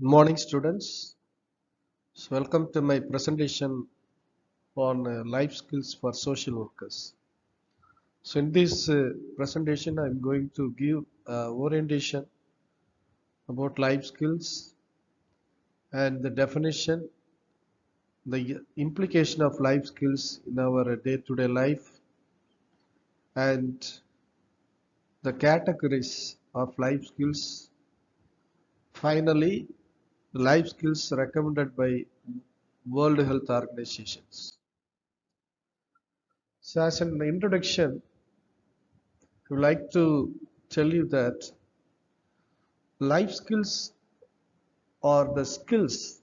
Good morning, students. So welcome to my presentation on life skills for social workers. So in this presentation, I'm going to give orientation about life skills and the definition, the implication of life skills in our day-to-day life, and the categories of life skills. Finally, the life skills recommended by World Health Organizations. So as an introduction, I would like to tell you that life skills are the skills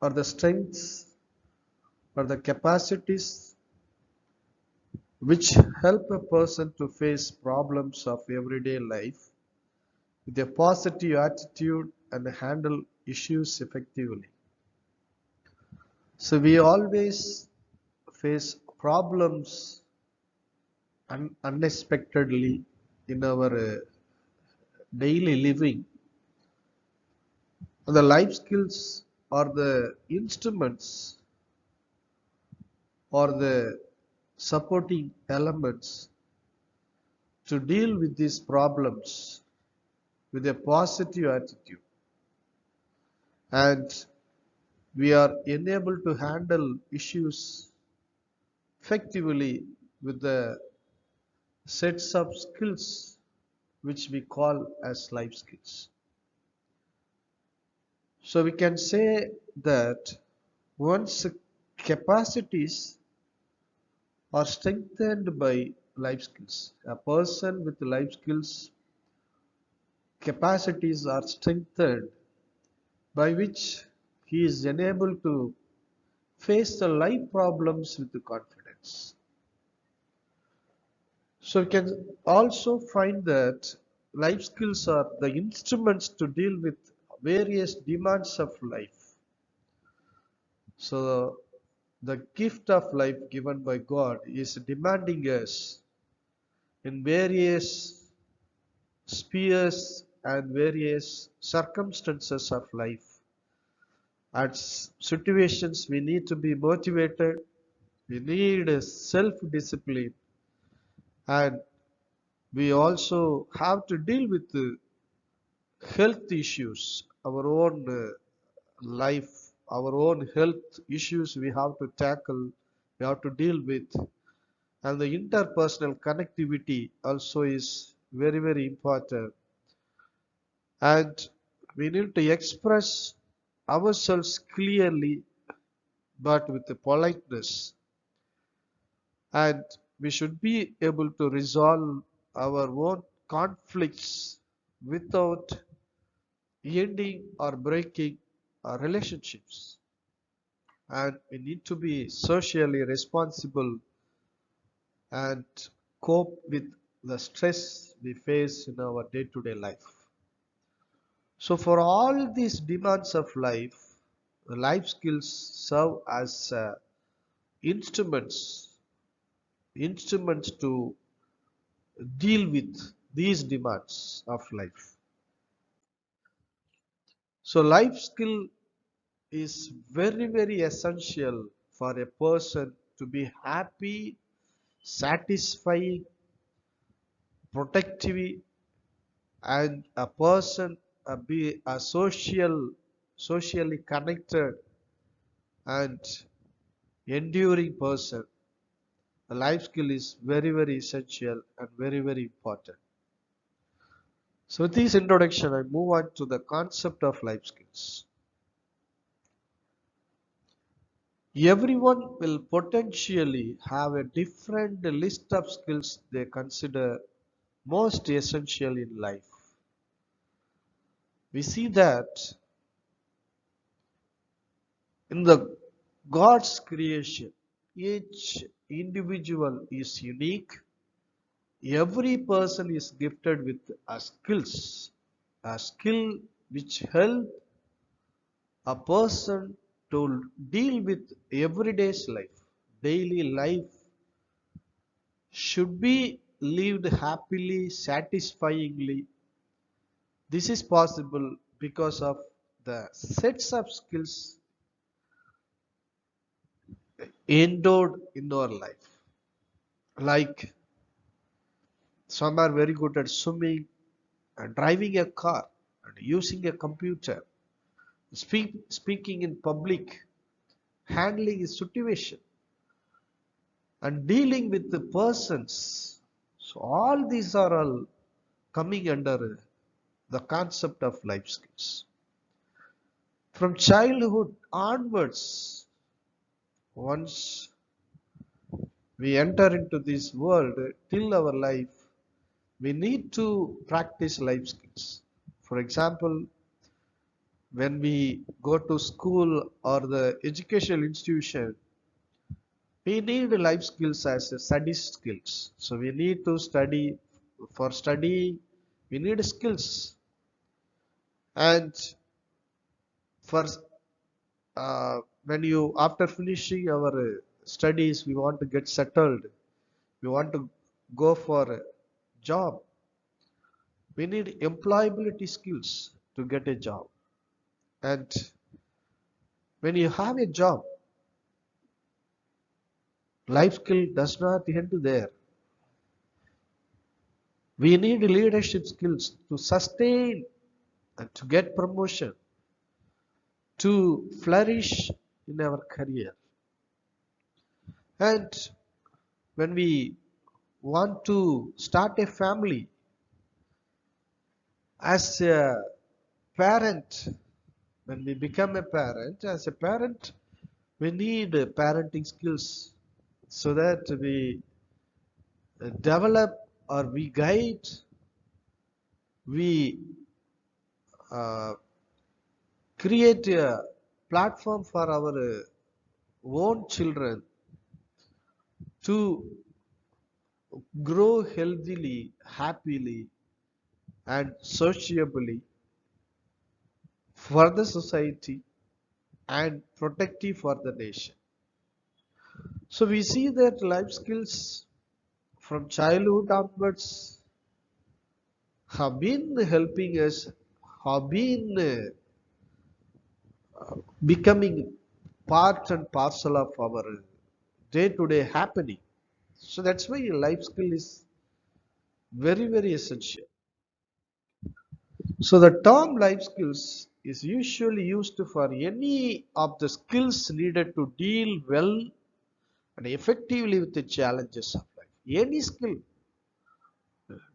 or the strengths or the capacities which help a person to face problems of everyday life with a positive attitude and handle issues effectively. So we always face problems unexpectedly in our daily living. And the life skills are the instruments or the supporting elements to deal with these problems with a positive attitude, and we are enabled to handle issues effectively with the sets of skills which we call as life skills. So we can say that one's capacities are strengthened by life skills. A person with life skills capacities are strengthened by which he is enabled to face the life problems with confidence. So we can also find that life skills are the instruments to deal with various demands of life. So the gift of life given by God is demanding us in various spheres and various circumstances of life. At situations we need to be motivated, we need a self-discipline, and we also have to deal with health issues, our own life, our own health issues we have to tackle, we have to deal with. And the interpersonal connectivity also is very, very important. And we need to express ourselves clearly but with politeness, and we should be able to resolve our own conflicts without ending or breaking our relationships, and we need to be socially responsible and cope with the stress we face in our day-to-day life. So for all these demands of life, the life skills serve as instruments instruments to deal with these demands of life. So life skill is very, very essential for a person to be happy, satisfying, protective, and a person be a socially connected and enduring person. A life skill is very, very essential and very, very important. So with this introduction, I move on to the concept of life skills. Everyone will potentially have a different list of skills they consider most essential in life. We see that in the God's creation, each individual is unique. Every person is gifted with a skill which help a person to deal with everyday's life. Daily life should be lived happily, satisfyingly. This is possible because of the sets of skills endowed in our life. Like some are very good at swimming and driving a car and using a computer, speaking in public, handling a situation, and dealing with the persons. So all these are all coming under the concept of life skills. From childhood onwards, once we enter into this world till our life, we need to practice life skills. For example, when we go to school or the educational institution, we need life skills as a study skills. So we need to study. For study, we need skills. And for when you after finishing our studies, we want to get settled, we want to go for a job, we need employability skills to get a job. And when you have a job, life skill does not end there. We need leadership skills to sustain and to get promotion, to flourish in our career. And when we want to start a family, as a parent, when we become a parent, as a parent, we need parenting skills so that we develop or we guide, we uh, create a platform for our own children to grow healthily, happily, and sociably for the society and protective for the nation. So we see that life skills from childhood onwards have been helping us, have been becoming part and parcel of our day-to-day happening. So that's why life skill is very, very essential. So the term life skills is usually used for any of the skills needed to deal well and effectively with the challenges of life. Any skill,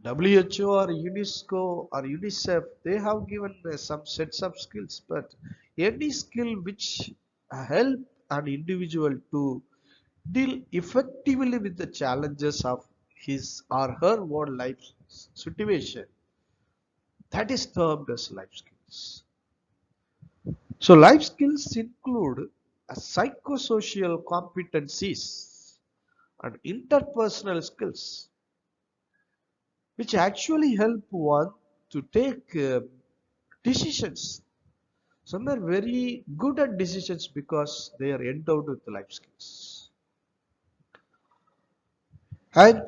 WHO or UNESCO or UNICEF, they have given some sets of skills, but any skill which help an individual to deal effectively with the challenges of his or her own life situation, that is termed as life skills. So life skills include psychosocial competencies and interpersonal skills, which actually help one to take decisions. Some are very good at decisions because they are endowed with life skills. And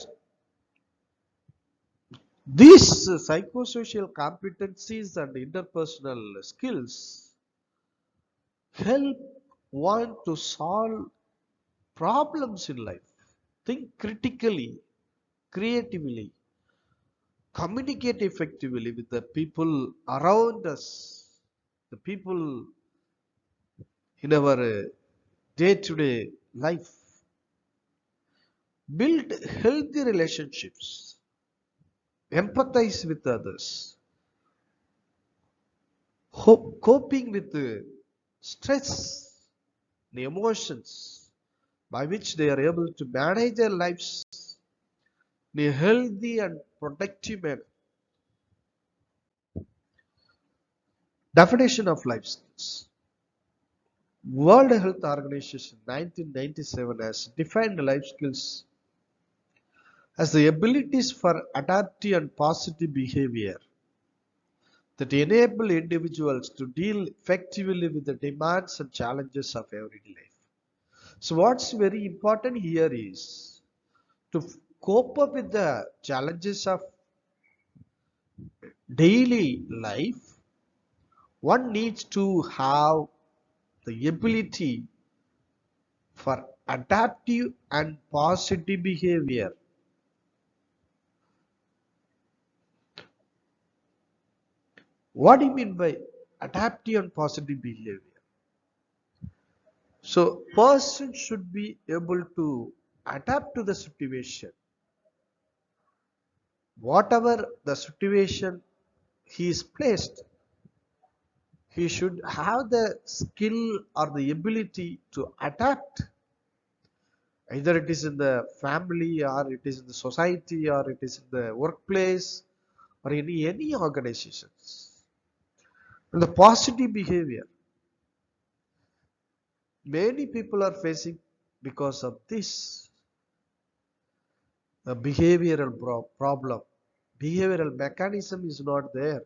these psychosocial competencies and interpersonal skills help one to solve problems in life, think critically, creatively, communicate effectively with the people around us, the people in our day-to-day life, build healthy relationships, empathize with others, coping with the stress, the emotions by which they are able to manage their lives in a healthy and productive manner. Definition of life skills. World Health Organization 1997 has defined life skills as the abilities for adaptive and positive behavior that enable individuals to deal effectively with the demands and challenges of everyday life. So what's very important here is to cope up with the challenges of daily life. One needs to have the ability for adaptive and positive behavior. What do you mean by adaptive and positive behavior? So, person should be able to adapt to the situation. Whatever the situation he is placed, he should have the skill or the ability to adapt. Either it is in the family, or it is in the society, or it is in the workplace, or any organizations. And the positive behavior, many people are facing because of this behavioral problem. Behavioral mechanism is not there,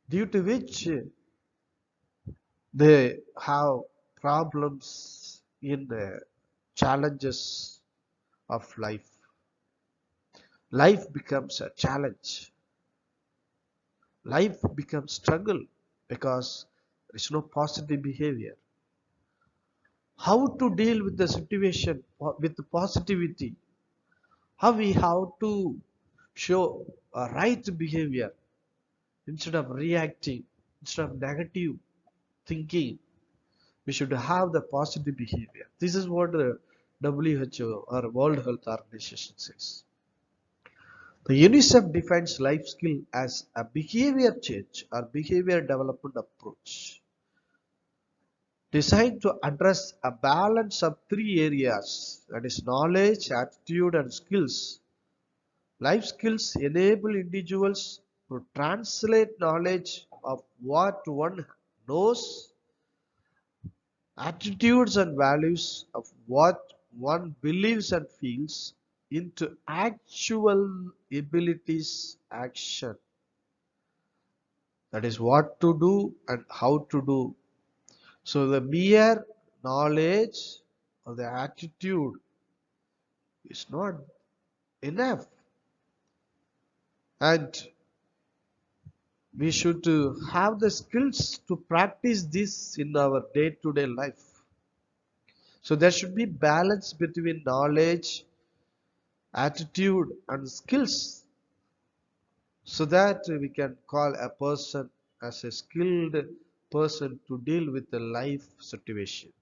due to which they have problems in the challenges of life. Life becomes a challenge. Life becomes struggle because there is no positive behavior. How to deal with the situation with positivity? How we have to show a right behavior instead of reacting, instead of negative thinking? We should have the positive behavior. This is what the WHO or World Health Organization says. The UNICEF defines life skill as a behavior change or behavior development approach designed to address a balance of three areas, that is knowledge, attitude and skills. Life skills enable individuals to translate knowledge of what one knows, attitudes and values of what one believes and feels, into actual abilities action. That is what to do and how to do. So the mere knowledge or the attitude is not enough, and we should have the skills to practice this in our day-to-day life. So there should be balance between knowledge, attitude and skills, so that we can call a person as a skilled person to deal with the life situation.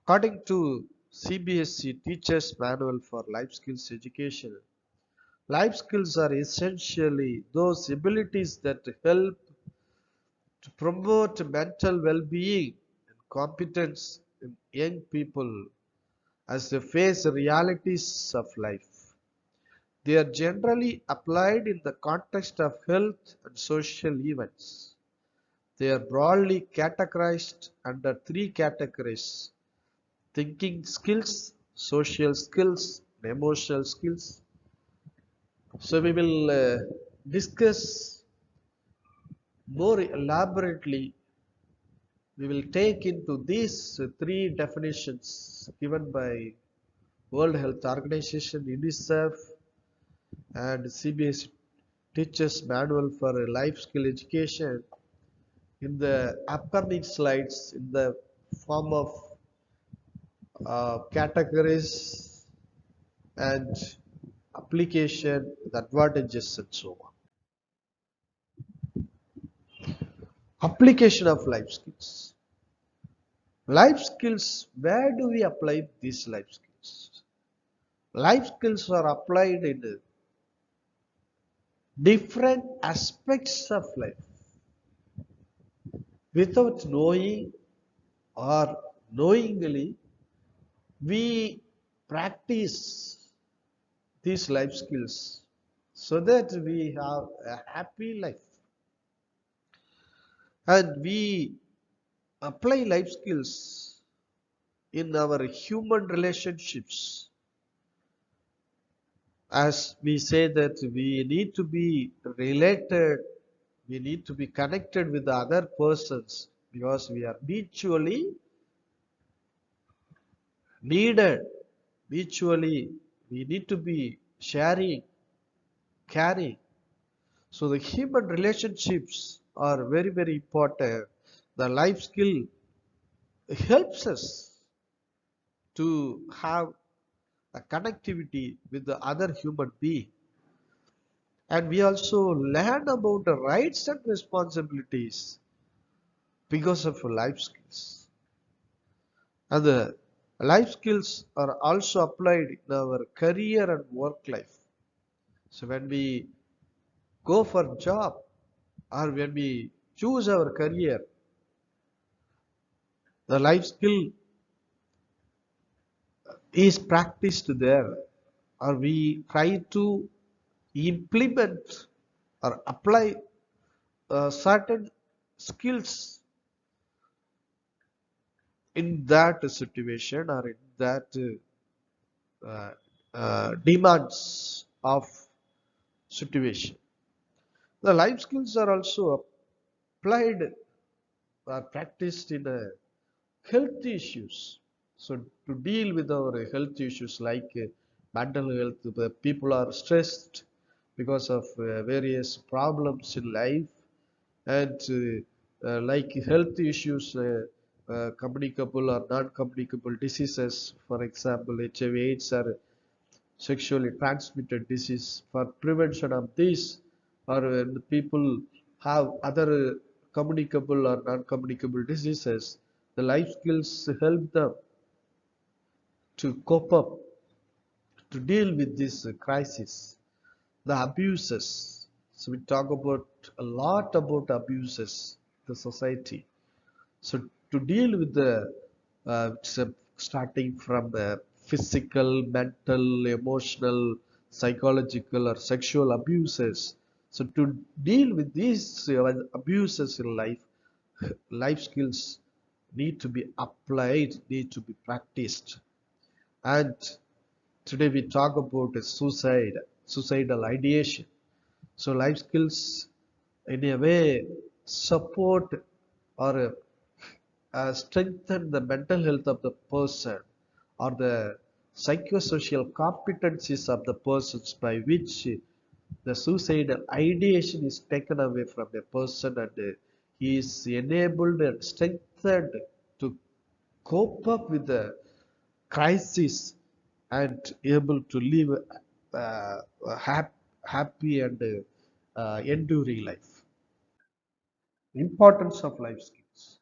According to CBSE Teacher's Manual for Life Skills Education, life skills are essentially those abilities that help to promote mental well-being and competence in young people as they face the realities of life. They are generally applied in the context of health and social events. They are broadly categorized under three categories: thinking skills, social skills, and emotional skills. So we will discuss more elaborately. We will take into these three definitions given by World Health Organization, UNICEF, and CBS Teachers Manual for Life Skill Education in the upcoming slides in the form of categories and application, the advantages and so on. Application of life skills. Life skills, where do we apply these life skills? Life skills are applied in different aspects of life. Without knowing or knowingly, we practice these life skills so that we have a happy life. And we apply life skills in our human relationships. As we say that we need to be related, we need to be connected with the other persons because we are mutually needed. Mutually, we need to be sharing, caring. So the human relationships are very, very important. The life skill helps us to have a connectivity with the other human being, and we also learn about the rights and responsibilities because of life skills. And the life skills are also applied in our career and work life. So when we go for job or when we choose our career, the life skill is practiced there, or we try to implement or apply certain skills in that situation or in that demands of situation. The life skills are also applied or practiced in health issues. So to deal with our health issues like mental health, the people are stressed because of various problems in life, and like health issues, communicable or non-communicable diseases, for example, HIV/AIDS are sexually transmitted disease. For prevention of this, or when the people have other communicable or non-communicable diseases, the life skills help them to cope up, to deal with this crisis. The abuses. So we talk about a lot about abuses, the society. So to deal with the starting from the physical, mental, emotional, psychological, or sexual abuses. So to deal with these abuses in life, life skills need to be applied, need to be practiced. And today we talk about suicidal ideation. So life skills in a way support or strengthen the mental health of the person, or the psychosocial competencies of the persons, by which the suicidal ideation is taken away from a person, and he is enabled and strengthened to cope up with the crisis and able to live a happy and enduring life. Importance of life skills.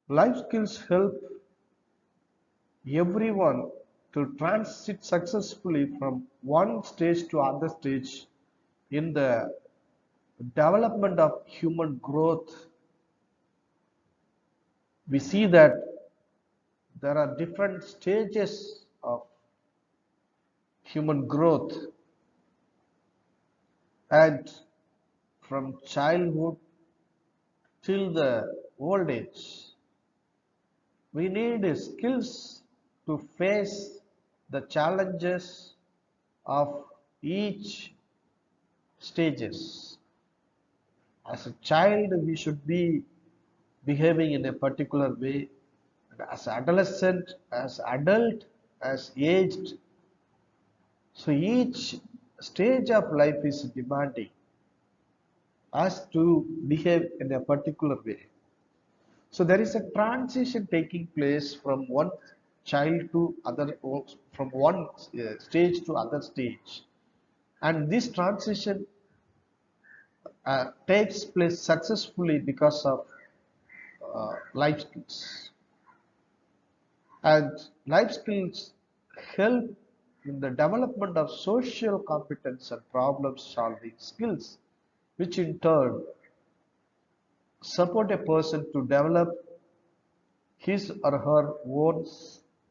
Life skills help everyone to transit successfully from one stage to other stage in the development of human growth. We see that there are different stages of human growth, and from childhood till the old age, we need skills to face the challenges of each stages. As a child, we should be behaving in a particular way, and as adolescent, as adult, as aged. So each stage of life is demanding us to behave in a particular way. So there is a transition taking place from one child to other, from one stage to other stage, and this transition takes place successfully because of life skills. And life skills help in the development of social competence and problem solving skills, which in turn support a person to develop his or her own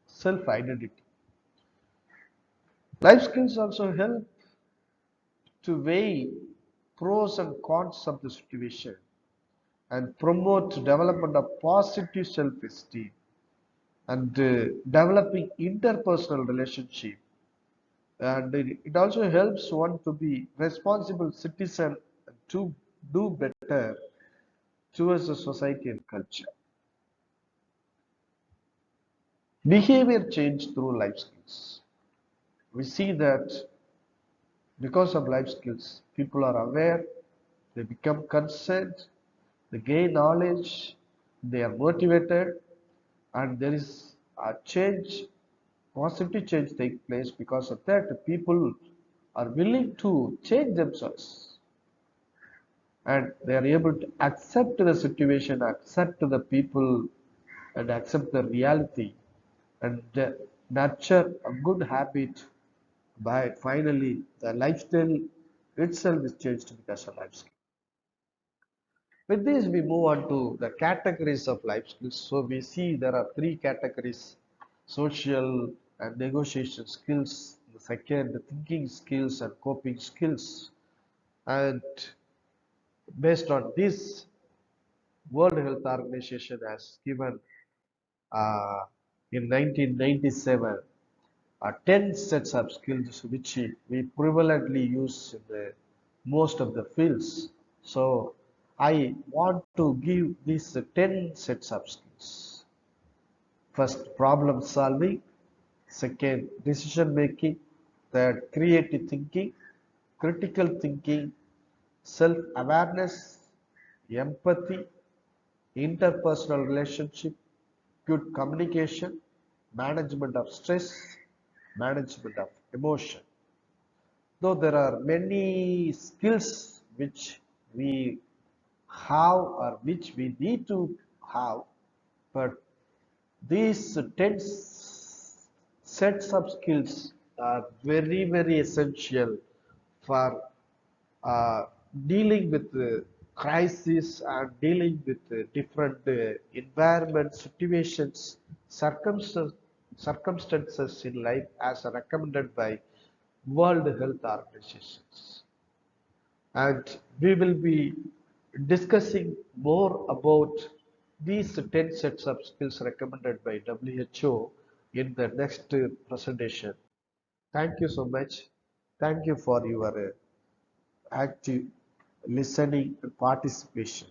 self identity. Life skills also help to weigh pros and cons of the situation and promote development of positive self esteem, and developing interpersonal relationship, and it also helps one to be responsible citizen and to do better towards the society and culture. Behavior change through life skills. We see that because of life skills, people are aware, They become concerned, they gain knowledge, they are motivated, and there is a change, positive change take place. Because of that, people are willing to change themselves, and they are able to accept the situation, accept the people, and accept the reality, and nurture a good habit. By finally the lifestyle itself is changed because of life skill. With this, we move on to the categories of life skills. So we see there are three categories: social and negotiation skills, the second, the thinking skills and coping skills. And based on this, World Health Organization has given in 1997 10 sets of skills which we prevalently use in the most of the fields. So I want to give these 10 sets of skills. First, problem solving. Second, decision making. Third, creative thinking, critical thinking, self awareness, empathy, interpersonal relationship, good communication, management of stress, management of emotion. Though there are many skills which we have or which we need to have, but these 10 sets of skills are very, very essential for uh, dealing with crisis and dealing with different environment situations, circumstances in life as recommended by World Health Organizations. And we will be discussing more about these 10 sets of skills recommended by WHO in the next presentation. Thank you so much. Thank you for your active listening and participation.